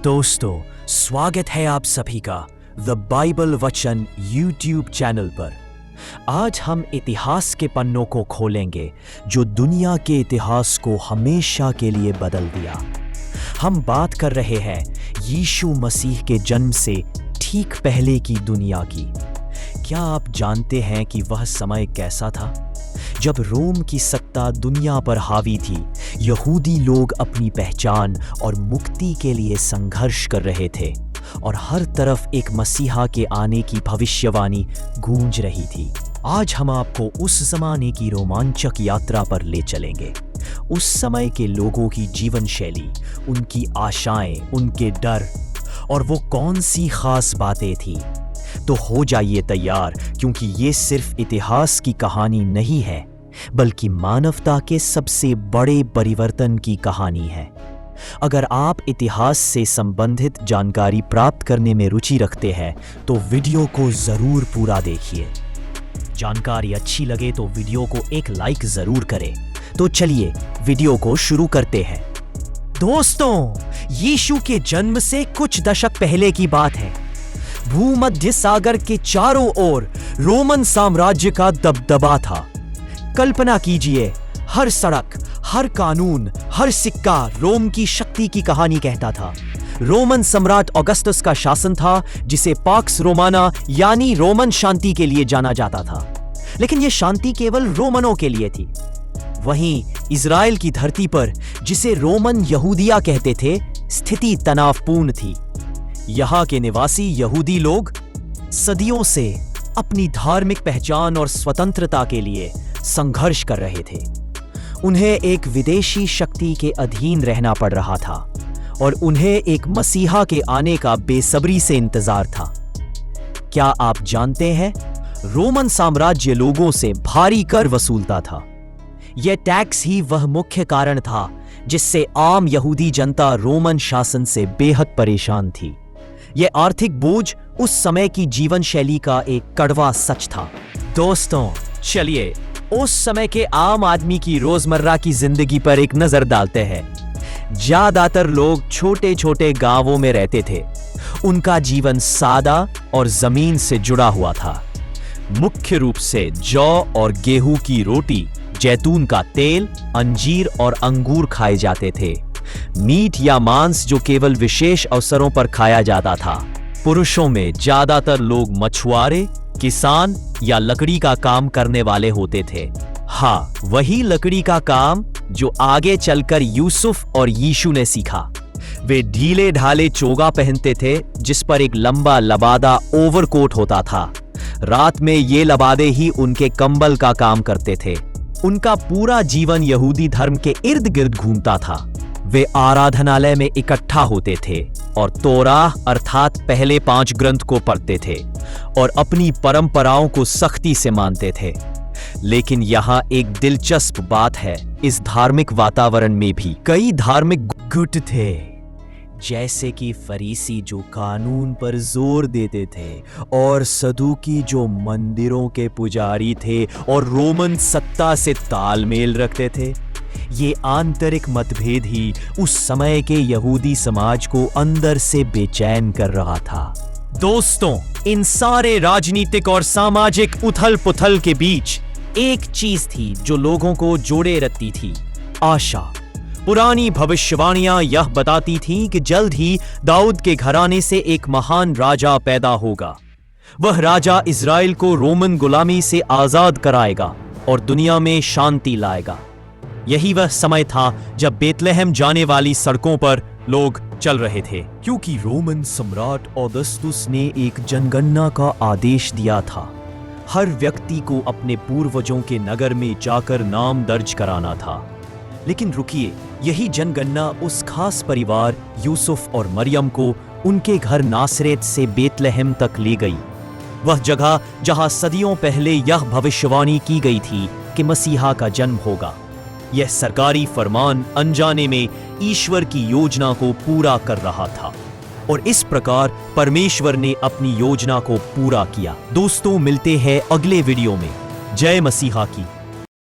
दोस्तों, स्वागत है आप सभी का द बाइबल वचन यूट्यूब चैनल पर। आज हम इतिहास के पन्नों को खोलेंगे जो दुनिया के इतिहास को हमेशा के लिए बदल दिया। हम बात कर रहे हैं यीशु मसीह के जन्म से ठीक पहले की दुनिया की। क्या आप जानते हैं कि वह समय कैसा था जब रोम की सत्ता दुनिया पर हावी थी? यहूदी लोग अपनी पहचान और मुक्ति के लिए संघर्ष कर रहे थे और हर तरफ एक मसीहा के आने की भविष्यवाणी गूंज रही थी। आज हम आपको उस जमाने की रोमांचक यात्रा पर ले चलेंगे। उस समय के लोगों की जीवन शैली, उनकी आशाएं, उनके डर और वो कौन सी खास बातें थी। तो हो जाइए तैयार, क्योंकि ये सिर्फ इतिहास की कहानी नहीं है, बल्कि मानवता के सबसे बड़े परिवर्तन की कहानी है। अगर आप इतिहास से संबंधित जानकारी प्राप्त करने में रुचि रखते हैं तो वीडियो को जरूर पूरा देखिए। जानकारी अच्छी लगे तो वीडियो को एक लाइक जरूर करें। तो चलिए वीडियो को शुरू करते हैं। दोस्तों, यीशु के जन्म से कुछ दशक पहले की बात है। भूमध्य सागर के चारों ओर रोमन साम्राज्य का दबदबा था। कल्पना कीजिए, हर सड़क, हर कानून, हर सिक्का रोम की शक्ति की कहानी कहता था। रोमन सम्राट ऑगस्टस का शासन था, जिसे पाक्स रोमाना यानी रोमन शांति के लिए जाना जाता था। लेकिन यह शांति केवल रोमनों के लिए थी। वहीं इज़राइल की धरती पर, जिसे रोमन यहूदिया कहते थे, स्थिति तनावपूर्ण थी। यहाँ के निवासी यहूदी लोग सदियों से अपनी धार्मिक पहचान और स्वतंत्रता के लिए संघर्ष कर रहे थे। उन्हें एक विदेशी शक्ति के अधीन रहना पड़ रहा था और उन्हें एक मसीहा के आने का बेसब्री से इंतजार था। क्या आप जानते हैं, रोमन साम्राज्य लोगों से भारी कर वसूलता था। यह टैक्स ही वह मुख्य कारण था जिससे आम यहूदी जनता रोमन शासन से बेहद परेशान थी। यह आर्थिक बोझ उस समय की जीवन शैली का एक कड़वा सच था। दोस्तों, चलिए उस समय के आम आदमी की रोजमर्रा की जिंदगी पर एक नजर डालते हैं। ज्यादातर लोग छोटे छोटे गांवों में रहते थे। उनका जीवन सादा और जमीन से जुड़ा हुआ था। मुख्य रूप से जौ और गेहूं की रोटी, जैतून का तेल, अंजीर और अंगूर खाए जाते थे। मीट या मांस जो केवल विशेष अवसरों पर खाया जाता था। पुरुषों में ज्यादातर लोग मछुआरे, किसान या लकड़ी का काम करने वाले होते थे। हाँ, वही लकड़ी का काम जो आगे चलकर यूसुफ और यीशु ने सीखा। वे ढीले ढाले चोगा पहनते थे जिस पर एक लंबा लबादा ओवरकोट होता था। रात में ये लबादे ही उनके कंबल का काम करते थे। उनका पूरा जीवन यहूदी धर्म के इर्द गिर्द घूमता था। वे आराधनालय में इकट्ठा होते थे और तोराह अर्थात पहले 5 ग्रंथ को पढ़ते थे और अपनी परंपराओं को सख्ती से मानते थे। लेकिन यहाँ एक दिलचस्प बात है, इस धार्मिक वातावरण में भी कई धार्मिक गुट थे, जैसे कि फरीसी जो कानून पर जोर देते थे और सदूकी जो मंदिरों के पुजारी थे और रोमन सत्ता से तालमेल रखते थे। ये आंतरिक मतभेद ही उस समय के यहूदी समाज को अंदर से बेचैन कर रहा था। दोस्तों, इन सारे राजनीतिक और सामाजिक उथल पुथल के बीच एक चीज थी जो लोगों को जोड़े रखती थी, आशा। पुरानी भविष्यवाणियां यह बताती थीं कि जल्द ही दाऊद के घराने से एक महान राजा पैदा होगा। वह राजा इज़राइल को रोमन गुलामी से आजाद कराएगा और दुनिया में शांति लाएगा। यही वह समय था जब बेतलेहम जाने वाली सड़कों पर लोग चल रहे थे, क्योंकि रोमन सम्राट ऑगस्टस ने एक जनगणना का आदेश दिया था। हर व्यक्ति को अपने पूर्वजों के नगर में जाकर नाम दर्ज कराना था। लेकिन रुकिए, यही जनगणना उस खास परिवार यूसुफ और मरियम को उनके घर नासरेत से बेतलेहम तक ले गई। वह जगह जहां सदियों पहले यह भविष्यवाणी की गई थी कि मसीहा का जन्म होगा। यह सरकारी फरमान अनजाने में ईश्वर की योजना को पूरा कर रहा था और इस प्रकार परमेश्वर ने अपनी योजना को पूरा किया। दोस्तों, मिलते हैं अगले वीडियो में। जय मसीहा की।